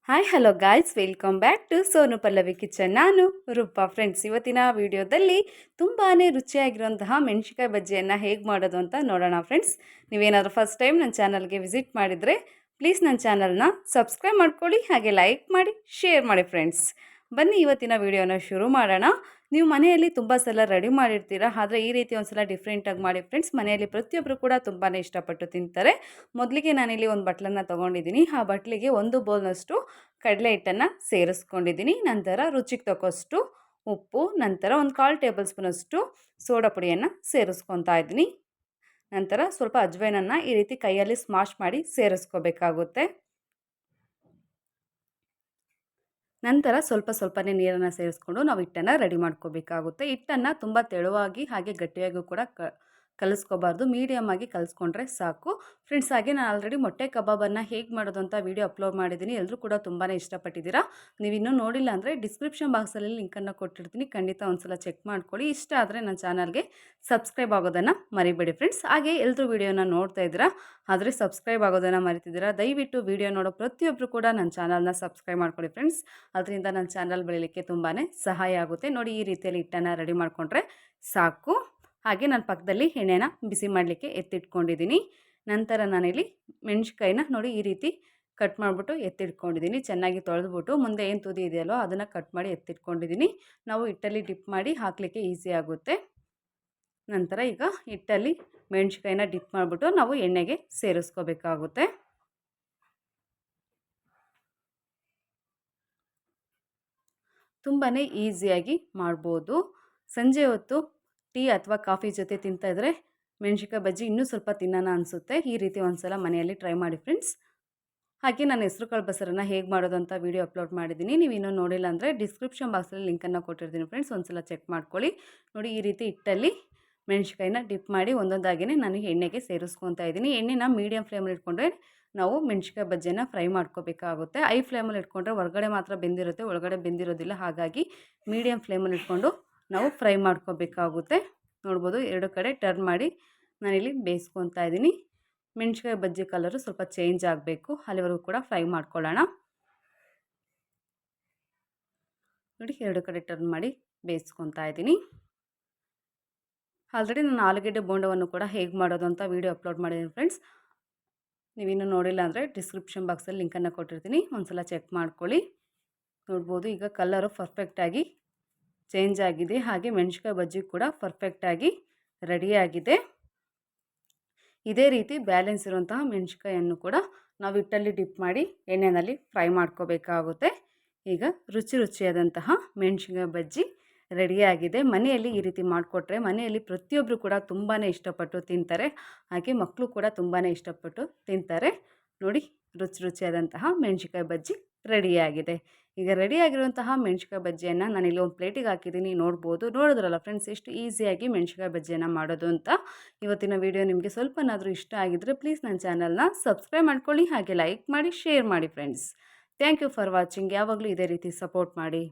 Hi hello guys, welcome back to Sonu Pallavi kitchen. ನಾನು Rupa. Friends, ಇವತ್ತಿನ ವಿಡಿಯೋದಲ್ಲಿ ತುಂಬಾ ರುಚಿಯಾಗಿರುವಂತಹ ಮೆಣಸಿನಕಾಯಿ ಬಜ್ಜಿಯನ್ನು ಹೇಗೆ ಮಾಡೋದು ಅಂತ ನೋಡೋಣ. ಫ್ರೆಂಡ್ಸ್, ನೀವೇನಾದರೂ ಫಸ್ಟ್ ಟೈಮ್ ನನ್ನ ಚಾನಲ್ಗೆ ವಿಸಿಟ್ ಮಾಡಿದರೆ ಪ್ಲೀಸ್ ನನ್ನ ಚಾನಲ್ನ ಸಬ್ಸ್ಕ್ರೈಬ್ ಮಾಡ್ಕೊಳ್ಳಿ, ಹಾಗೆ ಲೈಕ್ ಮಾಡಿ, ಶೇರ್ ಮಾಡಿ. ಫ್ರೆಂಡ್ಸ್, ಬನ್ನಿ ಇವತ್ತಿನ ವಿಡಿಯೋನ ಶುರು ಮಾಡೋಣ. ನೀವು ಮನೆಯಲ್ಲಿ ತುಂಬ ಸಲ ರೆಡಿ ಮಾಡಿರ್ತೀರಾ, ಆದರೆ ಈ ರೀತಿ ಒಂದು ಸಲ ಡಿಫ್ರೆಂಟಾಗಿ ಮಾಡಿ ಫ್ರೆಂಡ್ಸ್. ಮನೆಯಲ್ಲಿ ಪ್ರತಿಯೊಬ್ಬರು ಕೂಡ ತುಂಬಾ ಇಷ್ಟಪಟ್ಟು ತಿಂತಾರೆ. ಮೊದಲಿಗೆ ನಾನಿಲ್ಲಿ ಒಂದು ಬಟ್ಲನ್ನು ತೊಗೊಂಡಿದ್ದೀನಿ. ಆ ಬಟ್ಲಿಗೆ 1 ಬೌಲ್ನಷ್ಟು ಕಡಲೆ ಹಿಟ್ಟನ್ನು ಸೇರಿಸ್ಕೊಂಡಿದ್ದೀನಿ. ನಂತರ ರುಚಿಗೆ ತಕ್ಕಷ್ಟು ಉಪ್ಪು, ನಂತರ ಒಂದು 1/4 ಟೇಬಲ್ ಸ್ಪೂನಷ್ಟು ಸೋಡಾ ಪುಡಿಯನ್ನು ಸೇರಿಸ್ಕೊತಾ ಇದ್ದೀನಿ. ನಂತರ ಸ್ವಲ್ಪ ಅಜ್ವೈನನ್ನು ಈ ರೀತಿ ಕೈಯಲ್ಲಿ ಸ್ಮಾಶ್ ಮಾಡಿ ಸೇರಿಸ್ಕೋಬೇಕಾಗುತ್ತೆ. ನಂತರ ಸ್ವಲ್ಪನೇ ನೀರನ್ನು ಸೇರಿಸ್ಕೊಂಡು ನಾವು ಹಿಟ್ಟನ್ನು ರೆಡಿ ಮಾಡ್ಕೋಬೇಕಾಗುತ್ತೆ. ಹಿಟ್ಟನ್ನು ತುಂಬ ತೆಳುವಾಗಿ ಹಾಗೆ ಗಟ್ಟಿಯಾಗೂ ಕೂಡ ಕಲಿಸ್ಕೋಬಾರ್ದು, ಮೀಡಿಯಮ್ ಆಗಿ ಕಲಿಸ್ಕೊಂಡ್ರೆ ಸಾಕು. ಫ್ರೆಂಡ್ಸ್, ಹಾಗೆ ನಾನು ಆಲ್ರೆಡಿ ಮೊಟ್ಟೆ ಕಬಾಬನ್ನು ಹೇಗೆ ಮಾಡೋದು ಅಂತ ವಿಡಿಯೋ ಅಪ್ಲೋಡ್ ಮಾಡಿದ್ದೀನಿ. ಎಲ್ಲರೂ ಕೂಡ ತುಂಬಾ ಇಷ್ಟಪಟ್ಟಿದ್ದೀರಾ. ನೀವು ಇನ್ನೂ ನೋಡಿಲ್ಲ ಅಂದರೆ ಡಿಸ್ಕ್ರಿಪ್ಷನ್ ಬಾಕ್ಸಲ್ಲಿ ಲಿಂಕನ್ನು ಕೊಟ್ಟಿರ್ತೀನಿ, ಖಂಡಿತ ಒಂದ್ಸಲ ಚೆಕ್ ಮಾಡ್ಕೊಳ್ಳಿ. ಇಷ್ಟ ಆದರೆ ನನ್ನ ಚಾನಲ್ಗೆ ಸಬ್ಸ್ಕ್ರೈಬ್ ಆಗೋದನ್ನು ಮರಿಬೇಡಿ. ಫ್ರೆಂಡ್ಸ್, ಹಾಗೆ ಎಲ್ಲರೂ ವಿಡಿಯೋನ ನೋಡ್ತಾ ಇದ್ದೀರಾ, ಆದರೆ ಸಬ್ಸ್ಕ್ರೈಬ್ ಆಗೋದನ್ನು ಮರಿತಿದ್ದೀರಾ. ದಯವಿಟ್ಟು ವಿಡಿಯೋ ನೋಡೋ ಪ್ರತಿಯೊಬ್ಬರು ಕೂಡ ನನ್ನ ಚಾನಲ್ನ ಸಬ್ಸ್ಕ್ರೈಬ್ ಮಾಡ್ಕೊಳ್ಳಿ ಫ್ರೆಂಡ್ಸ್. ಅದರಿಂದ ನನ್ನ ಚಾನಲ್ ಬೆಳೀಲಿಕ್ಕೆ ತುಂಬಾ ಸಹಾಯ ಆಗುತ್ತೆ. ನೋಡಿ, ಈ ರೀತಿಯಲ್ಲಿ ಹಿಟ್ಟನ್ನು ರೆಡಿ ಮಾಡಿಕೊಂಡ್ರೆ ಸಾಕು. ಹಾಗೆ ನಾನು ಪಕ್ಕದಲ್ಲಿ ಎಣ್ಣೆನ ಬಿಸಿ ಮಾಡಲಿಕ್ಕೆ ಎತ್ತಿಟ್ಕೊಂಡಿದ್ದೀನಿ. ನಂತರ ನಾನಿಲ್ಲಿ ಮೆಣಸಿನ್ಕಾಯಿನ ನೋಡಿ ಈ ರೀತಿ ಕಟ್ ಮಾಡಿಬಿಟ್ಟು ಎತ್ತಿಟ್ಕೊಂಡಿದ್ದೀನಿ. ಚೆನ್ನಾಗಿ ತೊಳೆದ್ಬಿಟ್ಟು ಮುಂದೆ ಏನು ತುದಿ ಇದೆಯಲ್ಲೋ ಅದನ್ನು ಕಟ್ ಮಾಡಿ ಎತ್ತಿಟ್ಕೊಂಡಿದ್ದೀನಿ. ನಾವು ಹಿಟ್ಟಲ್ಲಿ ಡಿಪ್ ಮಾಡಿ ಹಾಕಲಿಕ್ಕೆ ಈಸಿ ಆಗುತ್ತೆ. ನಂತರ ಈಗ ಹಿಟ್ಟಲ್ಲಿ ಮೆಣಸಿನ್ಕಾಯಿನ ಡಿಪ್ ಮಾಡಿಬಿಟ್ಟು ನಾವು ಎಣ್ಣೆಗೆ ಸೇರಿಸ್ಕೋಬೇಕಾಗುತ್ತೆ. ತುಂಬಾ ಈಸಿಯಾಗಿ ಮಾಡ್ಬೋದು. ಸಂಜೆ ಹೊತ್ತು ಟೀ ಅಥವಾ ಕಾಫಿ ಜೊತೆ ತಿಂತಾಯಿದ್ರೆ ಮೆಣಸಿನ್ಕಾಯಿ ಬಜ್ಜಿ ಇನ್ನೂ ಸ್ವಲ್ಪ ತಿನ್ನೋಣ ಅನಿಸುತ್ತೆ. ಈ ರೀತಿ ಒಂದು ಸಲ ಮನೆಯಲ್ಲಿ ಟ್ರೈ ಮಾಡಿ ಫ್ರೆಂಡ್ಸ್. ಹಾಗೆ ನಾನು ಹೆಸರು ಕಾಳು ಬಸರನ್ನು ಹೇಗೆ ಮಾಡೋದು ಅಂತ ವಿಡಿಯೋ ಅಪ್ಲೋಡ್ ಮಾಡಿದ್ದೀನಿ. ನೀವು ಇನ್ನೂ ನೋಡಿಲ್ಲ ಅಂದರೆ ಡಿಸ್ಕ್ರಿಪ್ಷನ್ ಬಾಕ್ಸಲ್ಲಿ ಲಿಂಕನ್ನು ಕೊಟ್ಟಿರ್ತೀನಿ ಫ್ರೆಂಡ್ಸ್, ಒಂದು ಸಲ ಚೆಕ್ ಮಾಡ್ಕೊಳ್ಳಿ. ನೋಡಿ, ಈ ರೀತಿ ಹಿಟ್ಟಲ್ಲಿ ಮೆಣಸಿನ್ಕಾಯಿನ ಡಿಪ್ ಮಾಡಿ ಒಂದೊಂದಾಗಿಯೇ ನಾನು ಎಣ್ಣೆಗೆ ಸೇರಿಸ್ಕೊತಾ ಇದ್ದೀನಿ. ಎಣ್ಣೆನ ಮೀಡಿಯಮ್ ಫ್ಲೇಮಲ್ಲಿ ಇಟ್ಕೊಂಡ್ರೆ ನಾವು ಮೆಣಸಿನ್ಕಾಯಿ ಬಜ್ಜಿಯನ್ನು ಫ್ರೈ ಮಾಡ್ಕೋಬೇಕಾಗುತ್ತೆ. ಐ ಫ್ಲೇಮಲ್ಲಿ ಇಟ್ಕೊಂಡ್ರೆ ಹೊರಗಡೆ ಮಾತ್ರ ಬೆಂದಿರುತ್ತೆ, ಒಳಗಡೆ ಬೆಂದಿರೋದಿಲ್ಲ. ಹಾಗಾಗಿ ಮೀಡಿಯಮ್ ಫ್ಲೇಮಲ್ಲಿ ಇಟ್ಕೊಂಡು ನಾವು ಫ್ರೈ ಮಾಡ್ಕೋಬೇಕಾಗುತ್ತೆ. ನೋಡ್ಬೋದು, 2 ಕಡೆ ಟರ್ನ್ ಮಾಡಿ ನಾನಿಲ್ಲಿ ಬೇಯಿಸ್ಕೊತಾ ಇದ್ದೀನಿ. ಮೆಣಸಿನ್ಕಾಯಿ ಬಜ್ಜಿ ಕಲರು ಸ್ವಲ್ಪ ಚೇಂಜ್ ಆಗಬೇಕು, ಅಲ್ಲಿವರೆಗೂ ಕೂಡ ಫ್ರೈ ಮಾಡ್ಕೊಳ್ಳೋಣ. ನೋಡಿ, 2 ಕಡೆ ಟರ್ನ್ ಮಾಡಿ ಬೇಯಿಸ್ಕೊತಾ ಇದ್ದೀನಿ. ಆಲ್ರೆಡಿ ನಾನು ಆಲೂಗೆಡ್ಡೆ ಬೋಂಡವನ್ನು ಕೂಡ ಹೇಗೆ ಮಾಡೋದು ಅಂತ ವಿಡಿಯೋ ಅಪ್ಲೋಡ್ ಮಾಡಿದ್ದೀನಿ ಫ್ರೆಂಡ್ಸ್. ನೀವಿನ್ನೂ ನೋಡಿಲ್ಲ ಅಂದರೆ ಡಿಸ್ಕ್ರಿಪ್ಷನ್ ಬಾಕ್ಸಲ್ಲಿ ಲಿಂಕನ್ನು ಕೊಟ್ಟಿರ್ತೀನಿ, ಒಂದು ಸಲ ಚೆಕ್ ಮಾಡ್ಕೊಳ್ಳಿ. ನೋಡ್ಬೋದು, ಈಗ ಕಲರು ಪರ್ಫೆಕ್ಟಾಗಿ ಚೇಂಜ್ ಆಗಿದೆ. ಹಾಗೆ ಮೆಣಸಿನ್ಕಾಯಿ ಬಜ್ಜಿ ಕೂಡ ಪರ್ಫೆಕ್ಟಾಗಿ ರೆಡಿಯಾಗಿದೆ. ಇದೇ ರೀತಿ ಬ್ಯಾಲೆನ್ಸ್ ಇರುವಂತಹ ಮೆಣಸಿನ್ಕಾಯನ್ನು ಕೂಡ ನಾವು ಹಿಟ್ಟಲ್ಲಿ ಡಿಪ್ ಮಾಡಿ ಎಣ್ಣೆಯಲ್ಲಿ ಫ್ರೈ ಮಾಡ್ಕೋಬೇಕಾಗುತ್ತೆ. ಈಗ ರುಚಿಯಾದಂತಹ ಮೆಣಸಿನ್ಕಾಯಿ ಬಜ್ಜಿ ರೆಡಿಯಾಗಿದೆ. ಮನೆಯಲ್ಲಿ ಈ ರೀತಿ ಮಾಡಿಕೊಟ್ರೆ ಮನೆಯಲ್ಲಿ ಪ್ರತಿಯೊಬ್ಬರು ಕೂಡ ತುಂಬಾ ಇಷ್ಟಪಟ್ಟು ತಿಂತಾರೆ. ಹಾಗೆ ಮಕ್ಕಳು ಕೂಡ ತುಂಬಾ ಇಷ್ಟಪಟ್ಟು ತಿಂತಾರೆ. ನೋಡಿ, ರುಚಿಯಾದಂತಹ ಮೆಣಸಿನ್ಕಾಯಿ ಬಜ್ಜಿ ರೆಡಿಯಾಗಿದೆ. ಈಗ ರೆಡಿಯಾಗಿರುವಂತಹ ಮೆಣಸಿನ್ಕಾಯಿ ಬಜ್ಜಿಯನ್ನು ನಾನಿಲ್ಲಿ ಒಂದು ಪ್ಲೇಟಿಗೆ ಹಾಕಿದ್ದೀನಿ. ನೋಡಿದ್ರಲ್ಲ ಫ್ರೆಂಡ್ಸ್, ಎಷ್ಟು ಈಸಿಯಾಗಿ ಮೆಣಸಿನ್ಕಾಯಿ ಬಜ್ಜಿಯನ್ನು ಮಾಡೋದು ಅಂತ. ಇವತ್ತಿನ ವಿಡಿಯೋ ನಿಮಗೆ ಸ್ವಲ್ಪನಾದರೂ ಇಷ್ಟ ಆಗಿದ್ದರೆ ಪ್ಲೀಸ್ ನನ್ನ ಚಾನಲ್ನ ಸಬ್ಸ್ಕ್ರೈಬ್ ಮಾಡ್ಕೊಳ್ಳಿ, ಹಾಗೆ ಲೈಕ್ ಮಾಡಿ, ಶೇರ್ ಮಾಡಿ friends. Thank you for watching. ಯಾವಾಗಲೂ ಇದೇ ರೀತಿ ಸಪೋರ್ಟ್ ಮಾಡಿ.